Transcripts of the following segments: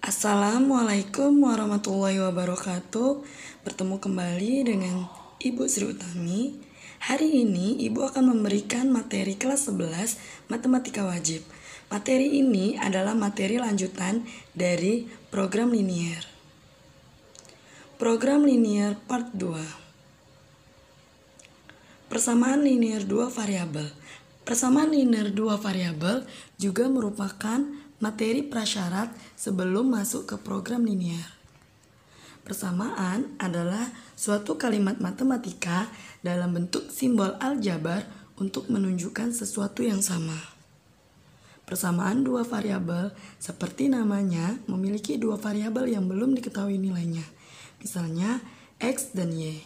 Assalamualaikum warahmatullahi wabarakatuh. Bertemu kembali dengan Ibu Sri Utami. Hari ini Ibu akan memberikan materi kelas 11 Matematika Wajib. Materi ini adalah materi lanjutan dari program linier. Program linier part 2. Persamaan linier dua variabel. Persamaan linier dua variabel juga merupakan materi prasyarat sebelum masuk ke program linier. Persamaan adalah suatu kalimat matematika dalam bentuk simbol aljabar untuk menunjukkan sesuatu yang sama. Persamaan dua variabel seperti namanya memiliki dua variabel yang belum diketahui nilainya, misalnya X dan Y.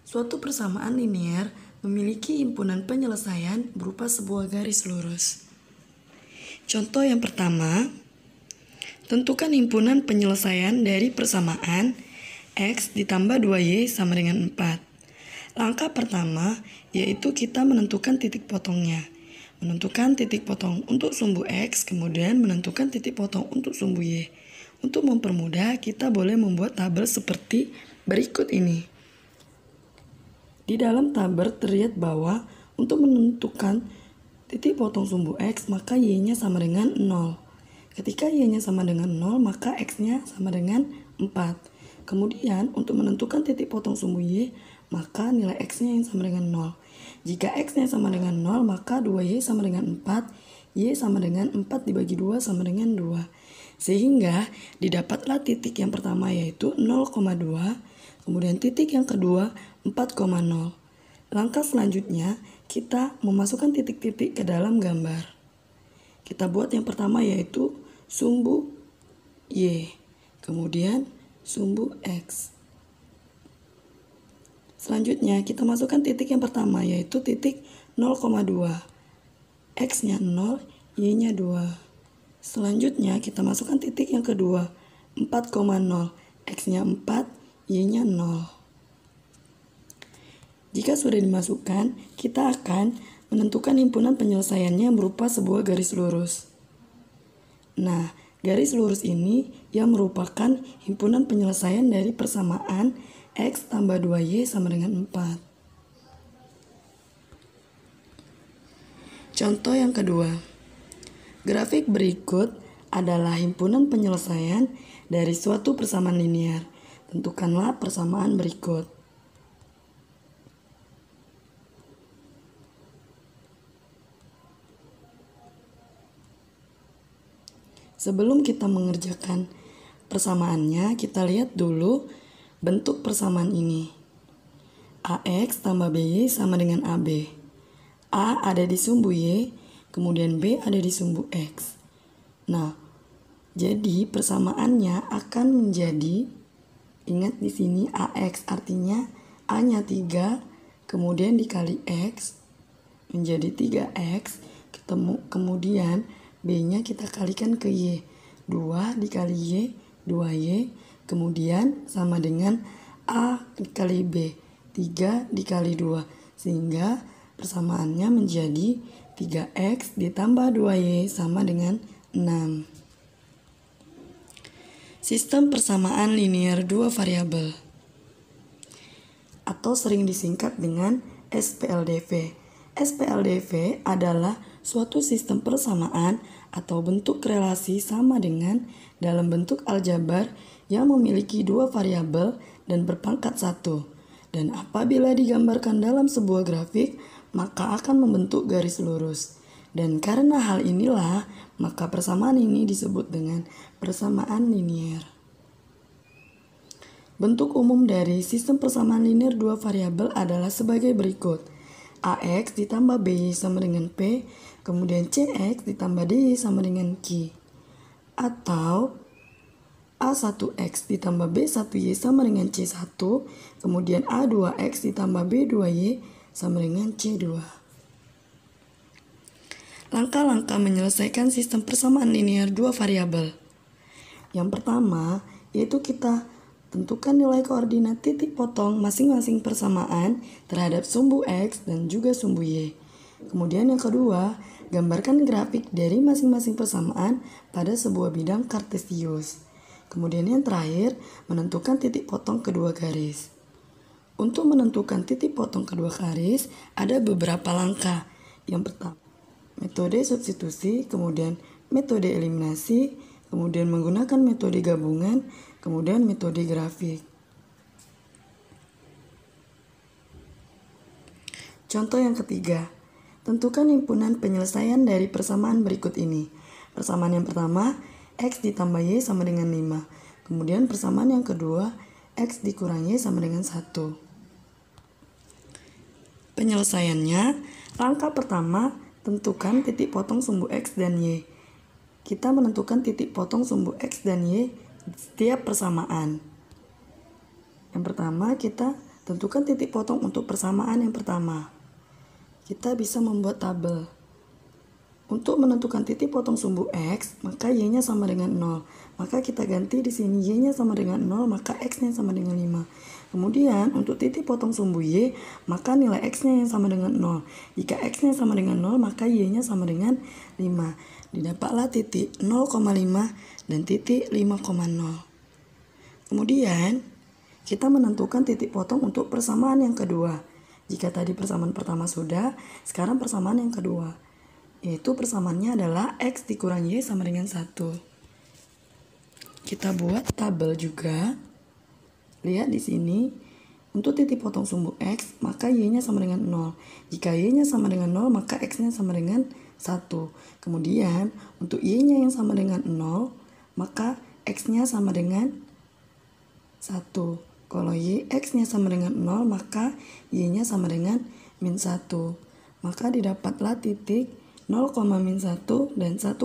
Suatu persamaan linier memiliki himpunan penyelesaian berupa sebuah garis lurus. Contoh yang pertama, tentukan himpunan penyelesaian dari persamaan X ditambah 2Y sama dengan 4. Langkah pertama yaitu kita menentukan titik potongnya. Menentukan titik potong untuk sumbu X, kemudian menentukan titik potong untuk sumbu Y. Untuk mempermudah, kita boleh membuat tabel seperti berikut ini. Di dalam tabel terlihat bahwa untuk menentukan titik potong sumbu X, maka Y-nya sama dengan 0. Ketika Y-nya sama dengan 0, maka X-nya sama dengan 4. Kemudian, untuk menentukan titik potong sumbu Y, maka nilai X-nya yang sama dengan 0. Jika X-nya sama dengan 0, maka 2Y sama dengan 4. Y sama dengan 4 dibagi 2 sama dengan 2. Sehingga, didapatlah titik yang pertama yaitu 0,2. Kemudian titik yang kedua 4,0. Langkah selanjutnya, kita memasukkan titik-titik ke dalam gambar. Kita buat yang pertama yaitu sumbu Y, kemudian sumbu X. Selanjutnya, kita masukkan titik yang pertama yaitu titik 0,2. X-nya 0, Y-nya 2. Selanjutnya, kita masukkan titik yang kedua 4,0. X-nya 4, Y-nya 0. Jika sudah dimasukkan, kita akan menentukan himpunan penyelesaiannya berupa sebuah garis lurus. Nah, garis lurus ini yang merupakan himpunan penyelesaian dari persamaan X tambah 2Y sama dengan 4. Contoh yang kedua. Grafik berikut adalah himpunan penyelesaian dari suatu persamaan linier. Tentukanlah persamaan berikut. Sebelum kita mengerjakan persamaannya, kita lihat dulu bentuk persamaan ini. AX tambah BY sama dengan AB. A ada di sumbu Y, kemudian B ada di sumbu X. Nah, jadi persamaannya akan menjadi, ingat di sini AX artinya A-nya 3, kemudian dikali X, menjadi 3X, kemudian B-nya kita kalikan ke Y. 2 dikali Y, 2Y. Kemudian sama dengan A dikali B. 3 dikali 2. Sehingga persamaannya menjadi 3X ditambah 2Y sama dengan 6. Sistem persamaan linier dua variabel, atau sering disingkat dengan SPLDV. SPLDV adalah suatu sistem persamaan atau bentuk relasi sama dengan dalam bentuk aljabar yang memiliki dua variabel dan berpangkat 1. Dan apabila digambarkan dalam sebuah grafik, maka akan membentuk garis lurus. Dan karena hal inilah, maka persamaan ini disebut dengan persamaan linier. Bentuk umum dari sistem persamaan linier dua variabel adalah sebagai berikut. AX ditambah BY sama dengan P, kemudian CX ditambah DY sama dengan Q. Atau A1X ditambah B1Y sama dengan C1, kemudian A2X ditambah B2Y sama dengan C2. Langkah-langkah menyelesaikan sistem persamaan linier dua variabel. Yang pertama, yaitu kita tentukan nilai koordinat titik potong masing-masing persamaan terhadap sumbu X dan juga sumbu Y. Kemudian yang kedua, gambarkan grafik dari masing-masing persamaan pada sebuah bidang kartesius. Kemudian yang terakhir, menentukan titik potong kedua garis. Untuk menentukan titik potong kedua garis, ada beberapa langkah. Yang pertama, metode substitusi, kemudian metode eliminasi, kemudian menggunakan metode gabungan, kemudian metode grafik. Contoh yang ketiga, tentukan himpunan penyelesaian dari persamaan berikut ini. Persamaan yang pertama, X ditambah Y sama dengan 5. Kemudian persamaan yang kedua, X dikurang Y sama dengan 1. Penyelesaiannya, langkah pertama, tentukan titik potong sumbu X dan Y. Kita menentukan titik potong sumbu X dan Y di setiap persamaan. Yang pertama, kita tentukan titik potong untuk persamaan yang pertama. Kita bisa membuat tabel. Untuk menentukan titik potong sumbu X, maka Y-nya sama dengan 0. Maka kita ganti di sini Y-nya sama dengan 0, maka X-nya sama dengan 5. Kemudian untuk titik potong sumbu Y, maka nilai X-nya yang sama dengan 0. Jika X-nya sama dengan 0, maka Y-nya sama dengan 5. Didapatlah titik 0,5 dan titik 5,0. Kemudian kita menentukan titik potong untuk persamaan yang kedua. Jika tadi persamaan pertama sudah, sekarang persamaan yang kedua. Yaitu persamaannya adalah X dikurang Y sama dengan 1. Kita buat tabel juga. Lihat di sini. Untuk titik potong sumbu X, maka Y-nya sama dengan 0. Jika Y-nya sama dengan 0, maka X-nya sama dengan 1. Kemudian, untuk Y-nya yang sama dengan 0, maka X-nya sama dengan 1. Kalau X-nya sama dengan 0, maka Y-nya sama dengan min 1. Maka didapatlah titik 0,-1 dan 1,0.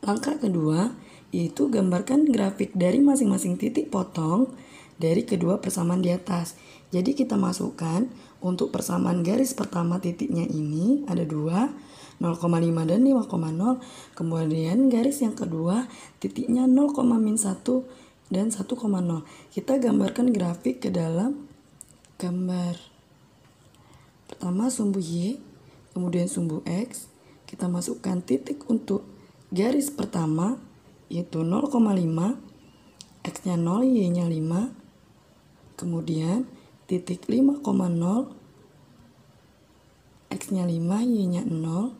Langkah kedua, yaitu gambarkan grafik dari masing-masing titik potong dari kedua persamaan di atas. Jadi kita masukkan untuk persamaan garis pertama titiknya ini ada 2, 0,5 dan 5,0. Kemudian garis yang kedua titiknya 0,-1 dan 1,0. Kita gambarkan grafik ke dalam gambar. Pertama sumbu Y, kemudian sumbu X. Kita masukkan titik untuk garis pertama yaitu 0,5, X-nya 0, Y-nya 5. Kemudian titik 5,0, X-nya 5, Y-nya 0.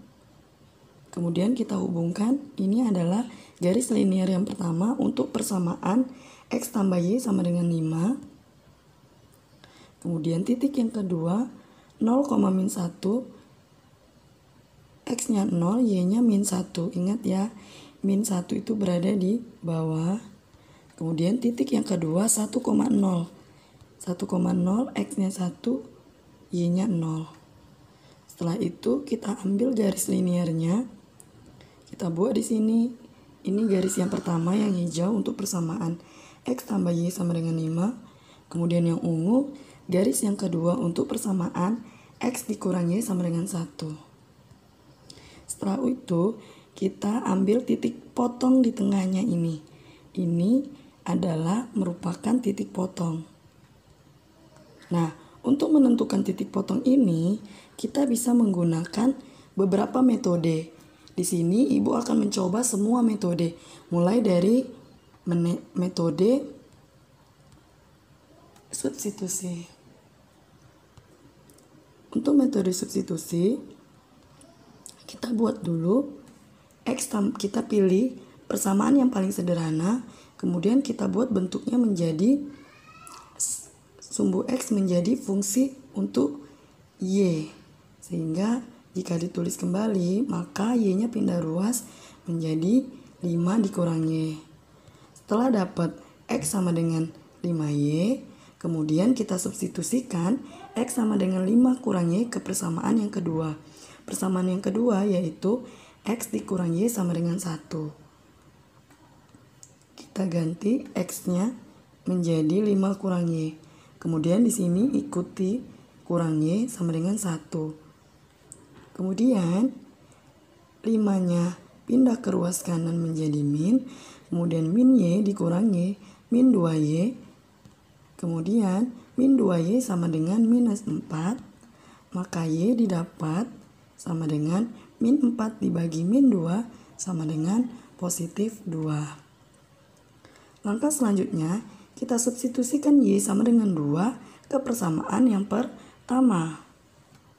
Kemudian kita hubungkan, ini adalah garis linier yang pertama untuk persamaan X tambah Y sama dengan 5. Kemudian titik yang kedua 0,-1, X-nya 0, Y-nya min 1. Ingat ya, min 1 itu berada di bawah. Kemudian titik yang kedua 1,0. 1,0, X-nya 1, Y-nya 0. Setelah itu kita ambil garis liniernya. Kita buat di sini. Ini garis yang pertama yang hijau untuk persamaan X tambah Y sama dengan 5. Kemudian yang ungu, garis yang kedua untuk persamaan X dikurang Y sama dengan 1. Setelah itu, kita ambil titik potong di tengahnya ini. Ini adalah merupakan titik potong. Nah, untuk menentukan titik potong ini, kita bisa menggunakan beberapa metode. Di sini, Ibu akan mencoba semua metode, mulai dari metode substitusi. Untuk metode substitusi, kita buat dulu X, kita pilih persamaan yang paling sederhana, kemudian kita buat bentuknya menjadi sumbu X menjadi fungsi untuk Y. Sehingga jika ditulis kembali, maka Y-nya pindah ruas menjadi 5 dikurang Y. Setelah dapat X sama dengan 5Y, kemudian kita substitusikan X sama dengan 5 kurang Y ke persamaan yang kedua. Persamaan yang kedua yaitu X dikurang Y sama dengan 1. Kita ganti X-nya menjadi 5 kurang Y. Kemudian di sini ikuti kurang Y sama dengan 1. Kemudian 5-nya pindah ke ruas kanan menjadi min. Kemudian min Y dikurang Y, min 2Y. Kemudian min 2Y sama dengan minus 4. maka Y didapat sama dengan min 4 dibagi min 2 sama dengan positif 2. Langkah selanjutnya, kita substitusikan Y sama dengan 2 ke persamaan yang pertama.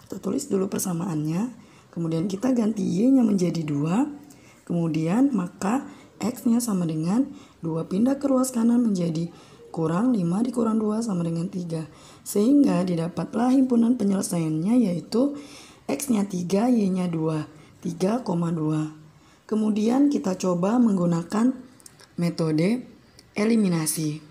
Kita tulis dulu persamaannya, kemudian kita ganti Y-nya menjadi 2, kemudian maka X-nya sama dengan 2 pindah ke ruas kanan menjadi kurang 5 dikurang 2 sama dengan 3. Sehingga didapatlah himpunan penyelesaiannya yaitu X-nya 3, Y-nya 2, 3,2. Kemudian kita coba menggunakan metode eliminasi.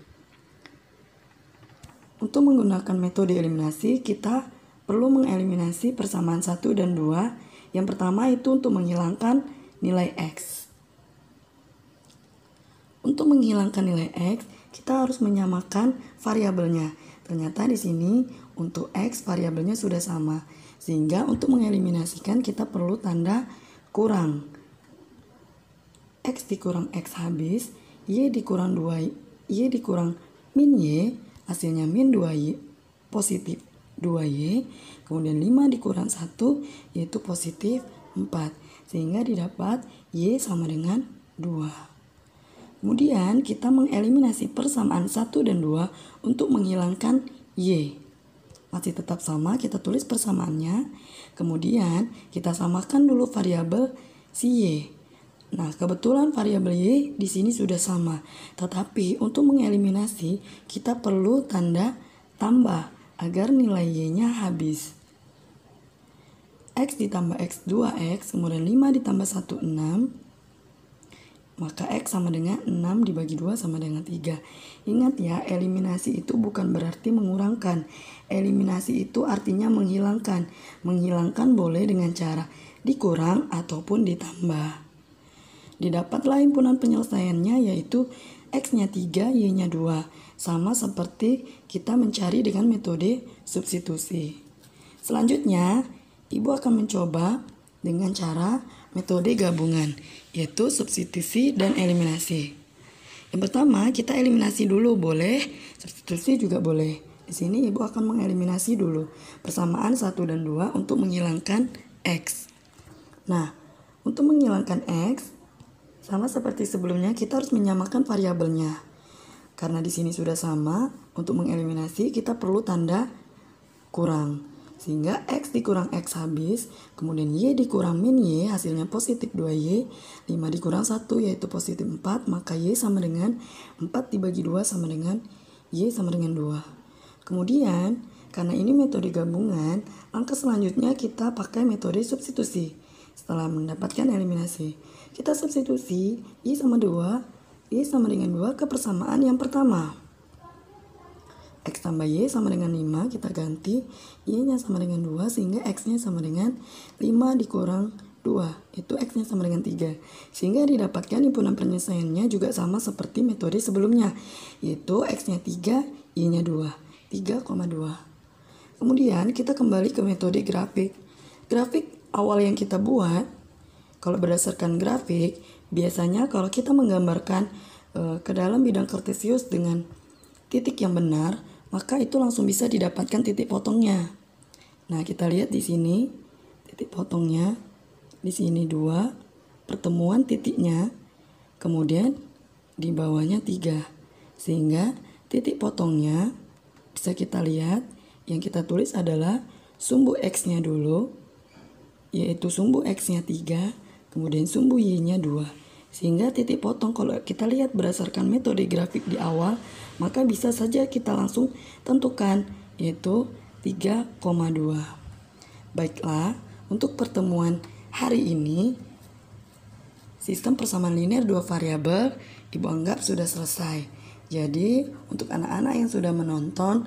Untuk menggunakan metode eliminasi, kita perlu mengeliminasi persamaan 1 dan 2. Yang pertama itu untuk menghilangkan nilai X. Untuk menghilangkan nilai X, kita harus menyamakan variabelnya. Ternyata di sini untuk X variabelnya sudah sama. Sehingga untuk mengeliminasikan kita perlu tanda kurang. X dikurang X habis, Y dikurang 2, Y dikurang min Y, hasilnya min 2Y, positif 2Y, kemudian 5 dikurang 1, yaitu positif 4. Sehingga didapat Y sama dengan 2. Kemudian kita mengeliminasi persamaan 1 dan 2 untuk menghilangkan Y. Masih tetap sama, kita tulis persamaannya. Kemudian kita samakan dulu variabel si Y. Nah, kebetulan variabel Y di sini sudah sama. Tetapi untuk mengeliminasi kita perlu tanda tambah agar nilai Y-nya habis. X ditambah X 2X, kemudian 5 ditambah 1, 6. Maka X sama dengan 6 dibagi 2 sama dengan 3. Ingat ya, eliminasi itu bukan berarti mengurangkan. Eliminasi itu artinya menghilangkan. Menghilangkan boleh dengan cara dikurang ataupun ditambah. Didapatlah himpunan penyelesaiannya yaitu X-nya 3, Y-nya 2. Sama seperti kita mencari dengan metode substitusi. Selanjutnya, Ibu akan mencoba dengan cara metode gabungan, yaitu substitusi dan eliminasi. Yang pertama, kita eliminasi dulu boleh, substitusi juga boleh. Di sini Ibu akan mengeliminasi dulu persamaan 1 dan 2 untuk menghilangkan X. Nah, untuk menghilangkan X, sama seperti sebelumnya kita harus menyamakan variabelnya. Karena di sini sudah sama, untuk mengeliminasi kita perlu tanda kurang. Sehingga X dikurang X habis, kemudian Y dikurang min Y, hasilnya positif 2Y, 5 dikurang 1 yaitu positif 4, maka Y sama dengan 4 dibagi 2 sama dengan Y sama dengan 2. Kemudian, karena ini metode gabungan, langkah selanjutnya kita pakai metode substitusi. Setelah mendapatkan eliminasi, kita substitusi Y sama 2, Y sama dengan 2 ke persamaan yang pertama. X tambah Y sama dengan 5, kita ganti Y-nya sama dengan 2 sehingga X-nya sama dengan 5 dikurang 2, itu X-nya sama dengan 3. Sehingga didapatkan himpunan penyelesaiannya juga sama seperti metode sebelumnya, yaitu X-nya 3, Y-nya 2, 3,2. Kemudian kita kembali ke metode grafik. Grafik awal yang kita buat, kalau berdasarkan grafik, biasanya kalau kita menggambarkan ke dalam bidang kartesius dengan titik yang benar, maka itu langsung bisa didapatkan titik potongnya. Nah, kita lihat di sini titik potongnya, di sini 2, pertemuan titiknya, kemudian di bawahnya 3. Sehingga titik potongnya bisa kita lihat, yang kita tulis adalah sumbu X-nya dulu, yaitu sumbu X-nya 3, kemudian sumbu Y-nya 2. Sehingga titik potong kalau kita lihat berdasarkan metode grafik di awal, maka bisa saja kita langsung tentukan, yaitu 3,2. Baiklah, untuk pertemuan hari ini, sistem persamaan linear 2 variabel Ibu anggap sudah selesai. Jadi, untuk anak-anak yang sudah menonton,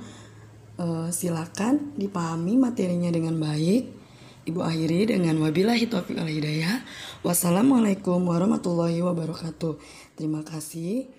silakan dipahami materinya dengan baik. Ibu akhiri dengan wabillahi taufiq wal hidayah. Wassalamualaikum warahmatullahi wabarakatuh. Terima kasih.